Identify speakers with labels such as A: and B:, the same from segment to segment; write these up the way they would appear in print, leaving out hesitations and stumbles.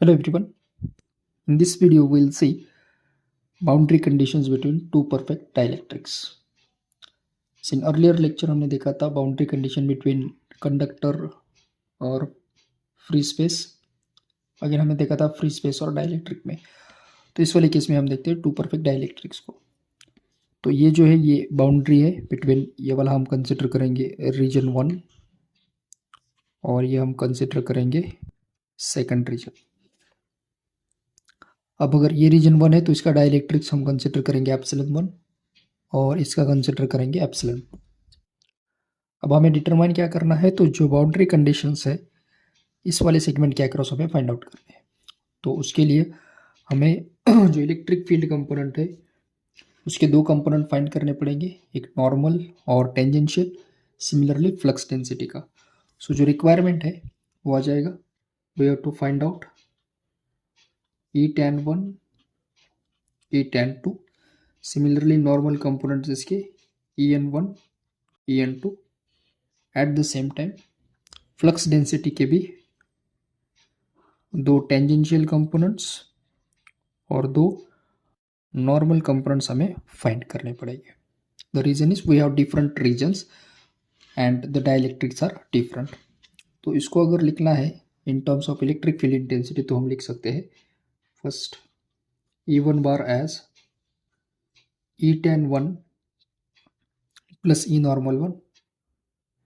A: Hello everyone. In this video, we'll see boundary conditions between two perfect dielectrics. So in earlier lecture हमने देखा था boundary condition between conductor और free space. अगर हमने देखा था free space और dielectric में. तो इस वाले केस में हम देखते हैं two perfect dielectrics को. तो ये जो है ये बाउंड्री है बिटवीन, ये वाला हम कंसिडर करेंगे रीजन 1 और ये हम कंसिडर करेंगे सेकंड रीजन. अब अगर ये रीजन 1 है तो इसका डाइलेक्ट्रिक्स हम कंसिडर करेंगे एप्सिलॉन 1 और इसका कंसिडर करेंगे एप्सिलॉन. अब हमें डिटरमाइन क्या करना है, तो जो बाउंड्री कंडीशंस है इस वाले सेगमेंट के अक्रॉस हमें फाइंड आउट करने हैं. तो उसके लिए हमें जो इलेक्ट्रिक फील्ड कंपोनेंट है उसके दो कंपोनेंट फाइंड करने पड़ेंगे, एक नॉर्मल और टेंजेंशियल, सिमिलरली फ्लक्स डेंसिटी का. सो जो रिक्वायरमेंट है वो आ जाएगा, we have to find out E tan 1 E tan 2, similarly normal components इसके en1 en2. At the same time flux density के भी दो टेंजेंशियल कंपोनेंट्स और दो नॉर्मल कंपोनेंट्स हमें फाइंड करने पड़ेंगे. The reason is we have different regions and the dielectrics are different. तो इसको अगर लिखना है in terms of electric field intensity तो हम लिख सकते हैं first E1 bar as E tan 1 plus E normal 1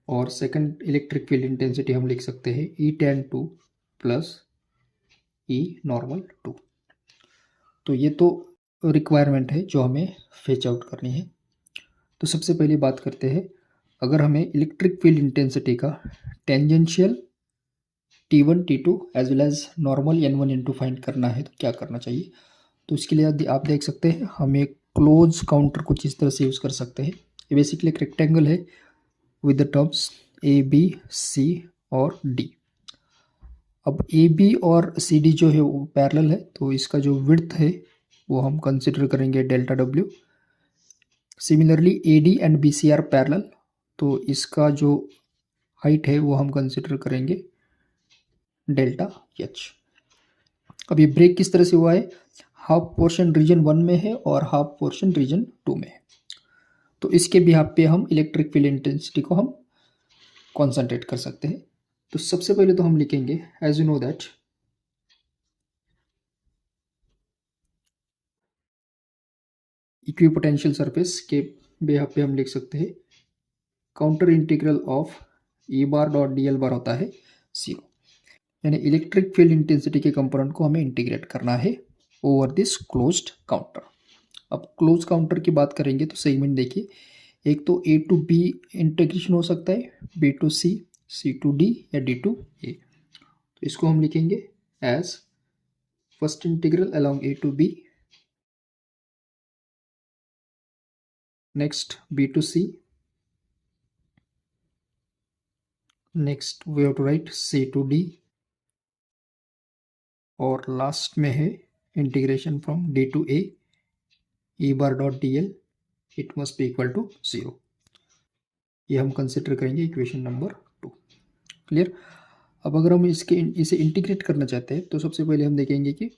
A: और सेकंड इलेक्ट्रिक फील्ड इंटेंसिटी हम लिख सकते हैं E tan 2 plus E normal 2. तो ये तो रिक्वायरमेंट है जो हमें फेच आउट करनी है. तो सबसे पहले बात करते हैं, अगर हमें इलेक्ट्रिक फील्ड इंटेंसिटी का tangential T1 T2 as well as normal N1 N2 find करना है तो क्या करना चाहिए. तो इसके लिए आप देख सकते हैं हम एक क्लोज काउंटर कुछ इस तरह से यूज़ कर सकते हैं. ये बेसिकली एक रेक्टेंगल है with the terms A B C और डी. अब ए बी और सी डी जो है वो पैरेलल है, तो इसका जो विड्थ है वो हम कंसिडर करेंगे delta W. Similarly A D and B C are parallel, तो इसका जो हाइट है वो हम कंसिडर करेंगे डेल्टा एच. अब ये ब्रेक किस तरह से हुआ है, हाफ पोर्शन रीजन 1 में है और हाफ पोर्शन रीजन 2 में है. तो इसके बिहाफ पे हम इलेक्ट्रिक फील्ड इंटेंसिटी को हम कॉन्सेंट्रेट कर सकते हैं. तो सबसे पहले तो हम लिखेंगे as you know that equipotential surface के बिहाफ पे हम लिख सकते हैं counter integral of E bar dot D L bar होता है 0. यानी इलेक्ट्रिक फील्ड इंटेंसिटी के कंपोनेंट को हमें इंटीग्रेट करना है ओवर दिस क्लोज्ड काउंटर. अब क्लोज काउंटर की बात करेंगे तो सेगमेंट देखिए, एक तो ए टू बी इंटीग्रेशन हो सकता है, B to C, C to D या डी टू ए. तो इसको हम लिखेंगे as first integral along A to B, next B to C, next we have to write C to D और लास्ट में है integration from D to A E bar dot D L it must be equal to 0. ये हम consider करेंगे equation number 2. Clear. अब अगर हम इसे इंटीग्रेट करना चाहते हैं तो सबसे पहले हम देखेंगे कि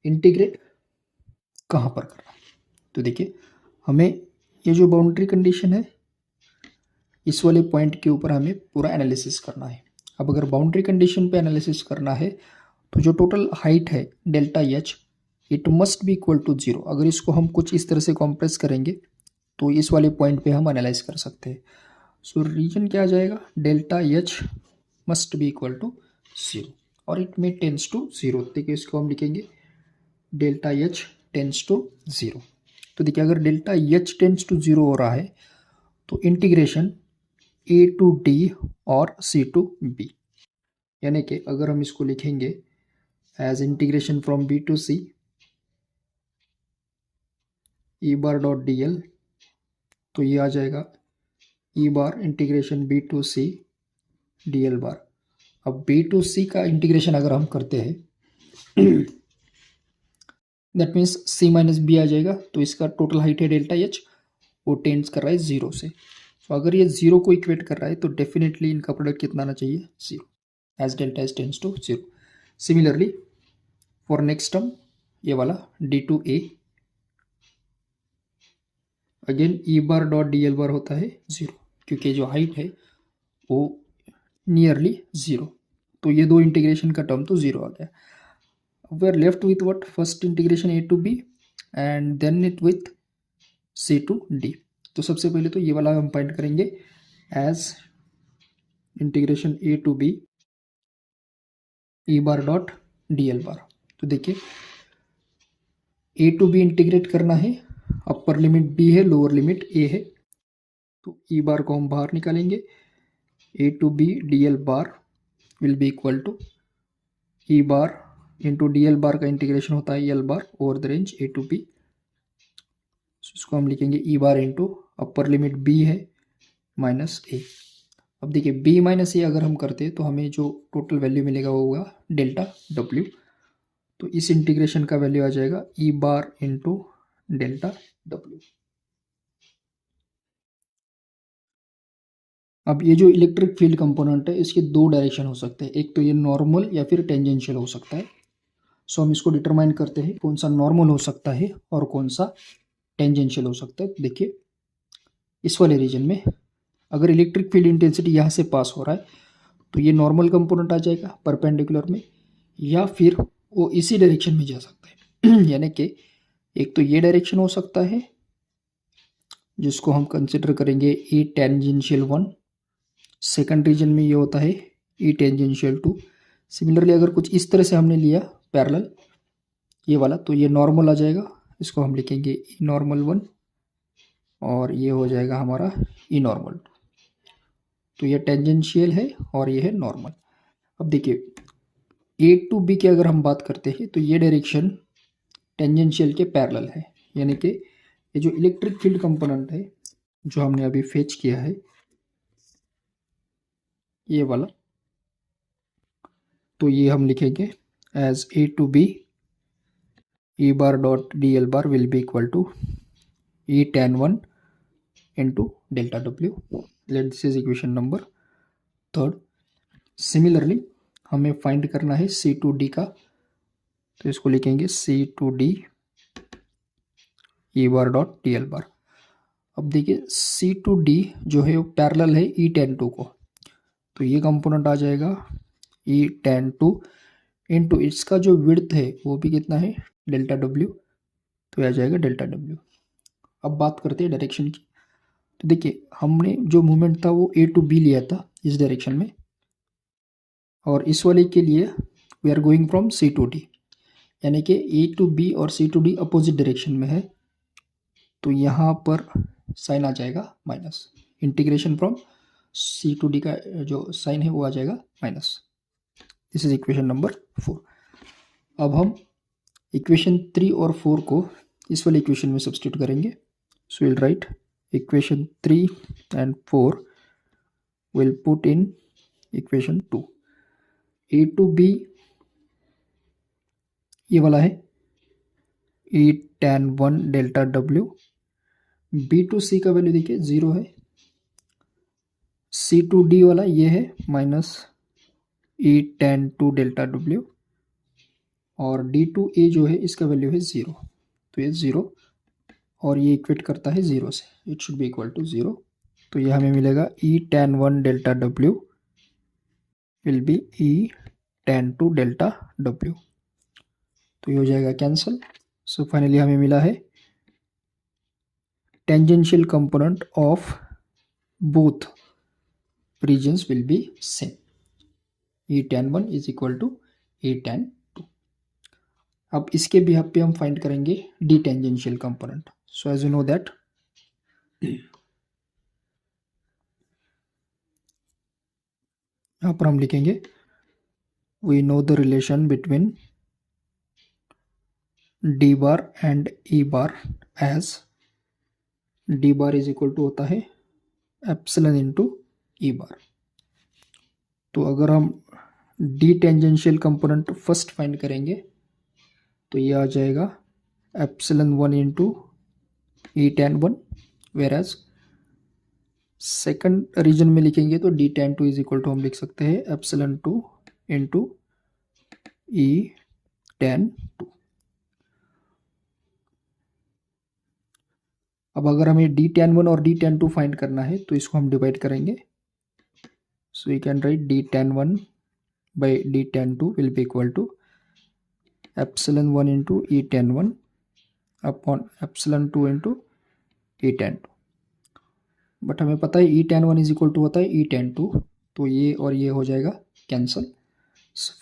A: इंटीग्रेट कहाँ पर करना. तो देखिए हमें ये जो बाउंड्री कंडीशन है इस वाले पॉइंट के ऊपर हमें पूरा एनालिसिस करना है. अब अगर बाउंड्री कंडीशन पे एनालिसिस करना है तो जो टोटल हाइट है delta H it must be equal to 0. अगर इसको हम कुछ इस तरह से कॉम्प्रेस करेंगे तो इस वाले पॉइंट पे हम एनालाइज कर सकते हैं. सो रीजन क्या आ जाएगा, delta H must be equal to 0 और इट में टेंस टू 0. देखिए इसको हम लिखेंगे डेल्टा एच टेंस टू 0. तो देखिए अगर डेल्टा एच टेंस टू 0 हो रहा है तो इंटीग्रेशन ए टू डी और सी टू बी, यानी कि अगर हम इसको लिखेंगे as integration from B to C E bar dot D L, तो ये आ जाएगा E bar integration B to C D L bar. अब बी टू सी का इंटीग्रेशन अगर हम करते हैं that means C minus B आ जाएगा. तो इसका टोटल हाइट है डेल्टा एच, वो टेंस कर रहा है 0 से. तो अगर ये 0 को इक्वेट कर रहा है तो डेफिनेटली इनका प्रोडक्ट कितना आना चाहिए 0 as delta H tends to 0. Similarly for next term ये वाला D2A, again E bar dot D L bar होता है 0, क्योंकि जो हाइट है वो नियरली 0, तो ये दो इंटीग्रेशन का टर्म तो 0 आ गया. We are left with what, first integration A to B and then it with C to D. तो सबसे पहले तो ये वाला हम फाइंड करेंगे as integration A to B E bar dot D L bar. तो देखिए A to B इंटीग्रेट करना है, अपर लिमिट B है, लोअर लिमिट A है, तो ई बार को हम बाहर निकालेंगे. A to B D L bar will be equal to E bar into D L bar का इंटीग्रेशन होता है L bar over the range A to B. इसको हम लिखेंगे E bar into upper limit B है minus A. अब देखिए B minus A अगर हम करते हैं तो हमें जो टोटल वैल्यू मिलेगा वो होगा डेल्टा W. तो इस इंटीग्रेशन का वैल्यू आ जाएगा E bar into delta W. अब ये जो इलेक्ट्रिक फील्ड कंपोनेंट है इसके दो डायरेक्शन हो सकते हैं, एक तो ये नॉर्मल या फिर टेंजेंशियल हो सकता है. सो हम इसको डिटरमाइन करते हैं कौन सा नॉर्मल हो सकता है और कौन सा टेंजेंशियल हो सकता है. देखिए इस वाले रीजन में अगर इलेक्ट्रिक फील्ड इंटेंसिटी यहाँ से पास हो रहा है तो ये नॉर्मल कंपोनेंट आ जाएगा परपेंडिकुलर में, या फिर वो इसी डायरेक्शन में जा सकता है. यानी कि एक तो ये डायरेक्शन हो सकता है जिसको हम कंसिडर करेंगे ई टेंजेंशियल 1, सेकंड रीजन में ये होता है ई टेंजेंशियल 2. सिमिलरली अगर कुछ इस तरह से हमने लिया पैरेलल ये वाला तो ये नॉर्मल आ जाएगा, इसको हम लिखेंगे ई नॉर्मल 1 और ये हो जाएगा हमारा ई नॉर्मल 2. तो ये टेंजेंशियल है और ये है नॉर्मल. अब देखिए A to B की अगर हम बात करते हैं तो ये डायरेक्शन टेंजेंशियल के पैरेलल है, यानी कि ये जो इलेक्ट्रिक फील्ड कंपोनेंट है जो हमने अभी फेच किया है ये वाला, तो ये हम लिखेंगे as A to B E bar dot D L bar will be equal to E tan 1 into delta W. Let this is equation number 3. Similarly हमें फाइंड करना है C to D का, तो इसको लिखेंगे C to D E bar dot D L bar. अब देखिए C to D जो है वो पैरेलल है E tan 2 को, तो ये कंपोनेंट आ जाएगा E tan 2 इंटू इसका जो विड्थ है वो भी कितना है डेल्टा W, तो आ जाएगा डेल्टा W. अब बात करते हैं डायरेक्शन की. तो देखिए हमने जो मूवमेंट था वो A to B लिया था इस डायरेक्शन में, और इस वाले के लिए we are going from C to D, यानी कि A to B और C to D opposite direction में है, तो यहाँ पर साइन आ जाएगा minus. Integration from C to D का जो साइन है वो आ जाएगा minus. This is equation number 4. अब हम इक्वेशन 3 और 4 को इस वाले इक्वेशन में सब्स्टिट्यूट करेंगे. So will write equation 3 and 4 will put in equation 2. A to B ये वाला है E tan 1 delta W. B to C का वैल्यू देखिए 0 है. C to D वाला ये है minus E tan 2 delta W, और D to A जो है इसका वैल्यू है 0, तो ये 0 और ये इक्वेट करता है 0 से, it should be equal to 0. तो ये हमें मिलेगा E tan 1 delta W will be E tan 2 delta W. तो ये हो जाएगा कैंसिल. सो फाइनली हमें मिला है tangential component of both regions will be same. E tan 1 is equal to E tan 2. अब इसके बिहाफ पे हम फाइंड करेंगे the tangential component. So as you know that यहाँ पर हम लिखेंगे we know the relation between D bar and E bar as D bar is equal to होता है एप्सिलॉन इनटू ई बार. तो अगर हम D tangential component first find करेंगे तो ये आ जाएगा epsilon 1 into E tan 1, whereas second region में लिखेंगे तो D tan 2 is equal to हम लिख सकते हैं एप्सिलॉन 2 इंटू E tan2। अब अगर हमें D tan1 और D tan2 फाइंड करना है तो इसको हम डिवाइड करेंगे। So you can write D tan1 by D tan2 will be equal to epsilon1 into E tan1 upon epsilon2 into E tan2। But हमें पता है E tan1 is equal to होता है E tan2, तो ये और ये हो जाएगा कैंसल।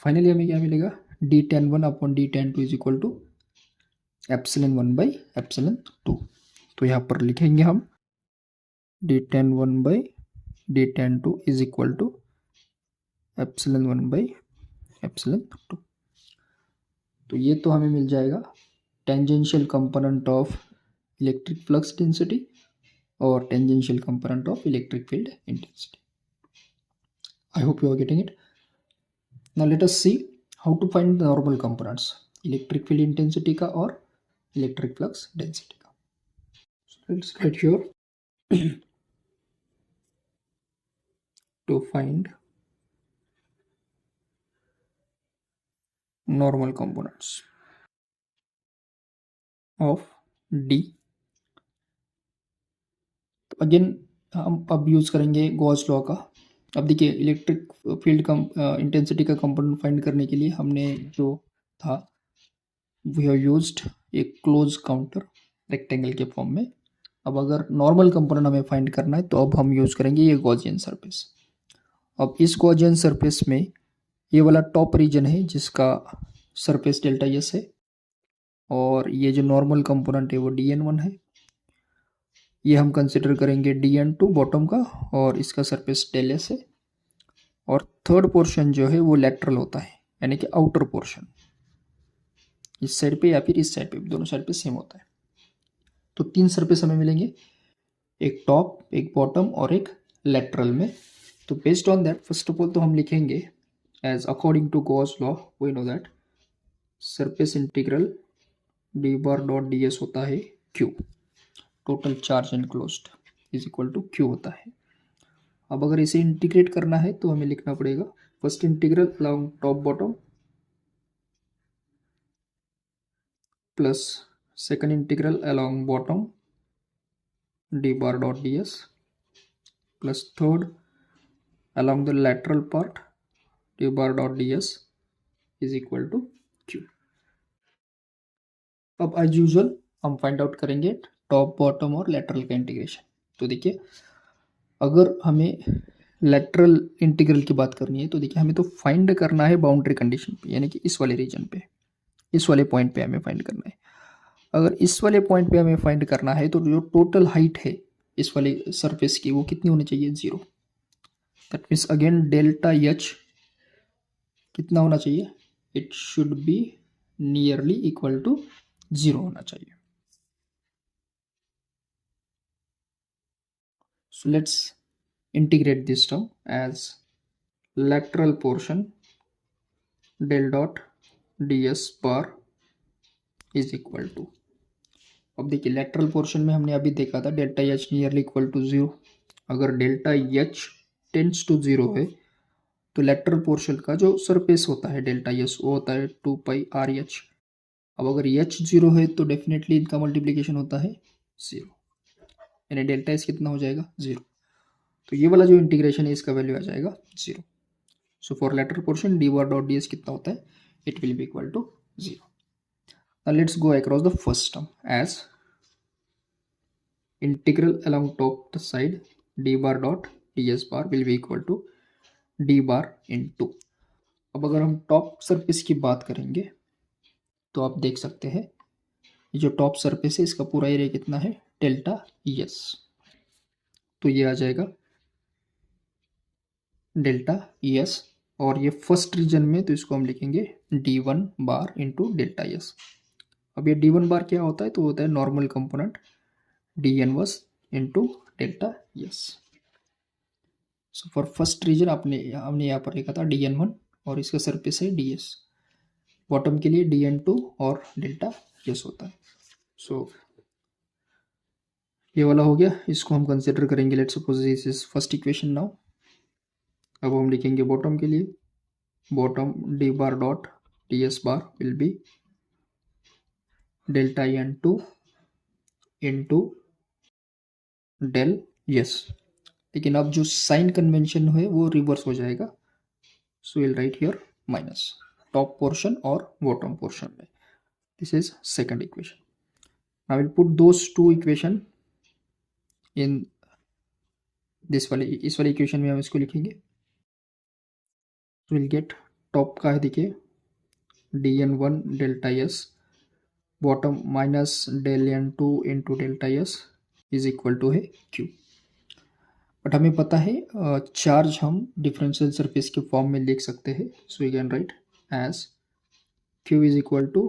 A: फाइनली हमें क्या मिलेगा, D tan1 upon D tan2 is equal to epsilon1 by epsilon2। तो यहाँ पर लिखेंगे हम D tan1 by D tan2 is equal to epsilon1 by epsilon2। तो ये तो हमें मिल जाएगा tangential component of electric flux density और tangential component of electric field intensity. I hope you are getting it. Now let us see how to find the normal components electric field intensity का और electric flux density का। So let's write here to find normal components of D। तो again हम अब use करेंगे Gauss law का। अब देखिए इलेक्ट्रिक फील्ड इंटेंसिटी का कंपोनेंट फाइंड करने के लिए हमने जो था we have used a close counter rectangle के फॉर्म में। अब अगर नॉर्मल कंपोनेंट हमें फाइंड करना है तो अब हम यूज करेंगे ये गॉसियन सरफेस। अब इस गॉसियन सरफेस में ये वाला टॉप रीजन है जिसका सरफेस डेल्टा एस है, और ये जो नॉर्मल कंपोनेंट है वो dn1 है। ये हम कंसिडर करेंगे dn2 बॉटम का, और इसका सरफेस डेल एस है। और थर्ड पोर्शन जो है वो लेटरल होता है, यानी कि आउटर पोर्शन, इस साइड पे या फिर इस साइड पे, दोनों साइड पे सेम होता है। तो तीन सरफेस हमें मिलेंगे, एक टॉप, एक बॉटम और एक लेटरल में। तो based on that first of all तो हम लिखेंगे as according to Gauss law we know that surface integral D bar dot D S होता है Q, total charge enclosed is equal to Q होता है। अब अगर इसे इंटीग्रेट करना है तो हमें लिखना पड़ेगा first integral along top bottom plus second integral along bottom D bar dot D S plus third along the lateral part d bar dot ds is equal to q। अब एज यूजुअल हम find out करेंगे top bottom और lateral का integration. तो देखिए अगर हमें lateral integral की बात करनी है तो देखिए हमें तो फाइंड करना है बाउंड्री कंडीशन पे, यानी कि इस वाले रीजन पे, इस वाले पॉइंट पे हमें फाइंड करना है। अगर इस वाले पॉइंट पे हमें फाइंड करना है तो जो टोटल हाइट है इस वाले सरफेस की वो कितनी होनी चाहिए, 0। That means again delta H कितना होना चाहिए, it should be nearly equal to 0 होना चाहिए। So let's integrate this term as lateral portion del dot ds bar is equal to. अब देखिए लेटरल पोर्शन में हमने अभी देखा था delta H nearly equal to 0। अगर डेल्टा एच टेंड्स टू 0 है तो लेटरल पोर्शन का जो सरफेस होता है डेल्टा एस वो होता है 2 पाई आर एच। अब अगर एच 0 है तो डेफिनेटली इनका मल्टीप्लीकेशन होता है 0, यानी डेल्टा एस कितना हो जाएगा, 0। तो ये वाला जो इंटीग्रेशन है इसका वैल्यू आ जाएगा 0। So for lateral portion D bar dot D S कितना होता है, it will be equal to 0। Now let's go across the first term as integral along top side d bar dot ds bar will be equal to d bar into। अब अगर हम top surface की बात करेंगे तो आप देख सकते हैं ये जो टॉप सरफेस है इसका पूरा एरिया कितना है, डेल्टा एस। तो ये आ जाएगा डेल्टा एस, और ये फर्स्ट रीजन में तो इसको हम लिखेंगे d1 bar into delta S. अब ये d1 बार क्या होता है, तो होता है normal component D inverse into delta S. So for first region हमने यहाँ पर लिखा था dn1 और इसका सरफेस है ds। बॉटम के लिए dn2 और डेल्टा एस होता है। सो ये वाला हो गया, इसको हम कंसिडर करेंगे। Let's suppose this is first equation now. अब हम लिखेंगे बॉटम के लिए bottom D bar dot ds bar will be delta n2 into del yes, लेकिन अब जो साइन कन्वेंशन है वो रिवर्स हो जाएगा. So will write here minus top portion और बॉटम पोर्शन में. This is second equation. Now will put those two equation in this वाले, इस वाले इक्वेशन में हम इसको लिखेंगे. विल गेट टॉप का है देखिए dn1 delta S, bottom minus del n2 into delta S is equal to है q. बट हमें पता है चार्ज हम डिफरेंशियल सरफेस के फॉर्म में लिख सकते हैं. So we can write as q is equal to,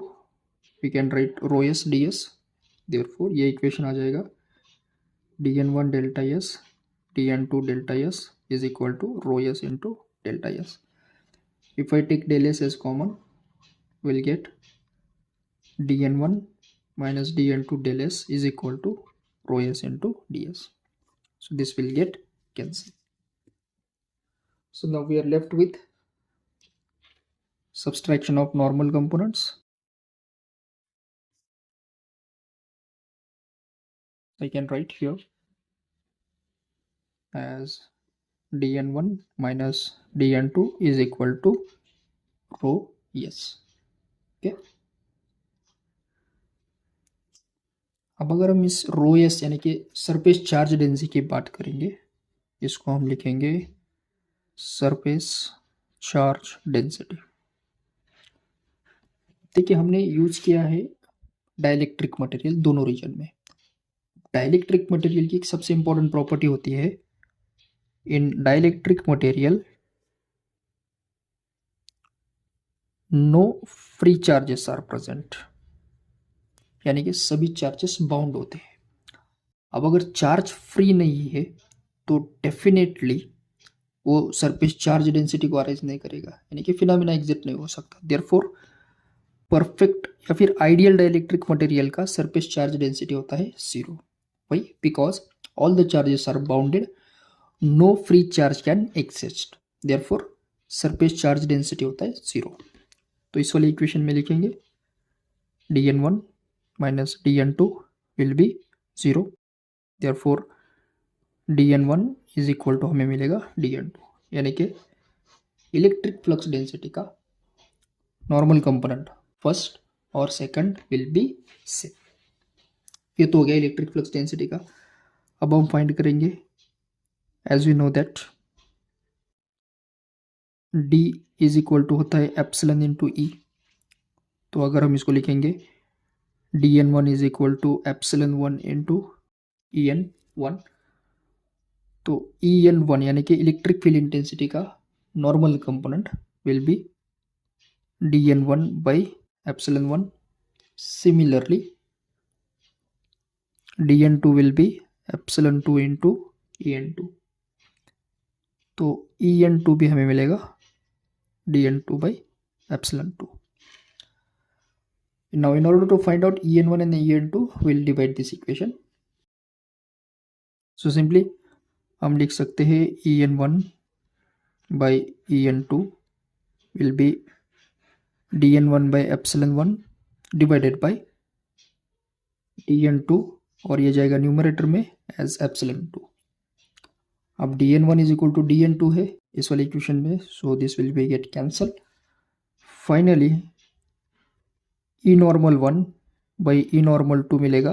A: we can write rho S D S. Therefore ये इक्वेशन आ जाएगा dn1 delta S dn2 delta S is equal to rho s into delta s. If I take del s as common, we'll get dn1 minus dn2 del s is equal to rho s into ds. So this will get cancelled. So now we are left with subtraction of normal components. I can write here as dn1 minus dn2 is equal to rho s. Okay. अब अगर हम इस rho S यानी कि surface charge density की बात करेंगे, इसको हम लिखेंगे सरफेस चार्ज डेंसिटी. देखिए हमने यूज किया है डाइलेक्ट्रिक मटेरियल दोनों रीजन में. डाइलेक्ट्रिक मटेरियल की एक सबसे इंपॉर्टेंट प्रॉपर्टी होती है, in dielectric material no free charges are present, यानी कि सभी चार्जेस बाउंड होते हैं. अब अगर चार्ज फ्री नहीं है तो डेफिनेटली वो सरफेस चार्ज डेंसिटी को अरेंज नहीं करेगा, यानी कि फिनोमेना एग्जिस्ट नहीं हो सकता. देयरफॉर परफेक्ट या फिर आइडियल डाइलेक्ट्रिक मटेरियल का सरफेस चार्ज डेंसिटी होता है 0. वही because all the charges are bounded, no free charge can exist, therefore surface charge density होता है 0. तो इस वाली इक्वेशन में लिखेंगे dn1 minus dn2 will be 0. therefore dn1 is equal to हमें मिलेगा dn2, यानी कि इलेक्ट्रिक फ्लक्स डेंसिटी का नॉर्मल कंपोनेंट फर्स्ट और सेकंड विल बी सेम. ये तो हो गया इलेक्ट्रिक फ्लक्स डेंसिटी का. अब हम फाइंड करेंगे as we know that d is equal to होता है एप्सिलॉन इनटू ई. तो अगर हम इसको लिखेंगे dn1 is equal to epsilon 1 into en1, तो en1 यानी कि इलेक्ट्रिक फील्ड इंटेंसिटी का normal component will be dn1 by epsilon 1. Similarly dn2 will be epsilon 2 into en2, तो en2 भी हमें मिलेगा dn2 by epsilon 2. Now in order to find out en1 and en2, we'll divide this equation. So simply हम लिख सकते हैं en1 by en2 will be dn1 by epsilon 1 divided by dn2, और ये जाएगा न्यूमरेटर में एज epsilon 2. अब dn1 is equal to dn2 है इस वाले इक्वेशन में, so this will be get cancelled. Finally E normal 1 by E normal 2 मिलेगा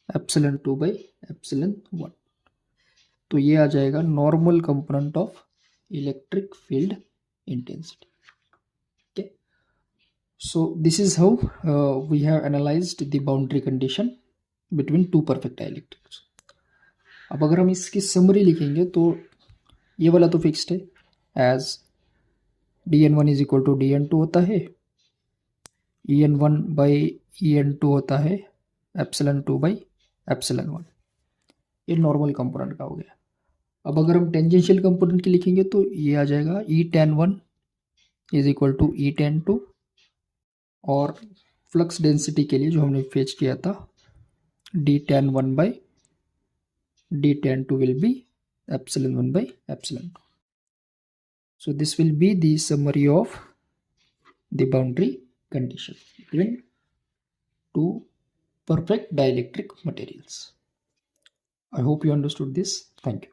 A: एप्सिलॉन 2 बाई एप्सिलॉन 1. तो ये आ जाएगा normal component of electric field intensity. Okay, so this is how we have analysed the boundary condition between two perfect dielectrics. अब अगर हम इसकी summary लिखेंगे तो ये वाला तो फिक्स्ड है as dn1 is equal to dn2 होता है, en1 बाई en2 होता है एप्सिलॉन 2 बाई एप्सिलॉन 1. ये नॉर्मल कंपोनेंट का हो गया. अब अगर हम टेंजेंशियल कंपोनेंट की लिखेंगे तो ये आ जाएगा E tan 1 is equal to E tan 2, और फ्लक्स डेंसिटी के लिए जो हमने फेच किया था D tan 1 by D tan 2 will be epsilon 1 by epsilon 2. So this will be the summary of the boundary condition between two perfect dielectric materials. I hope you understood this. Thank you.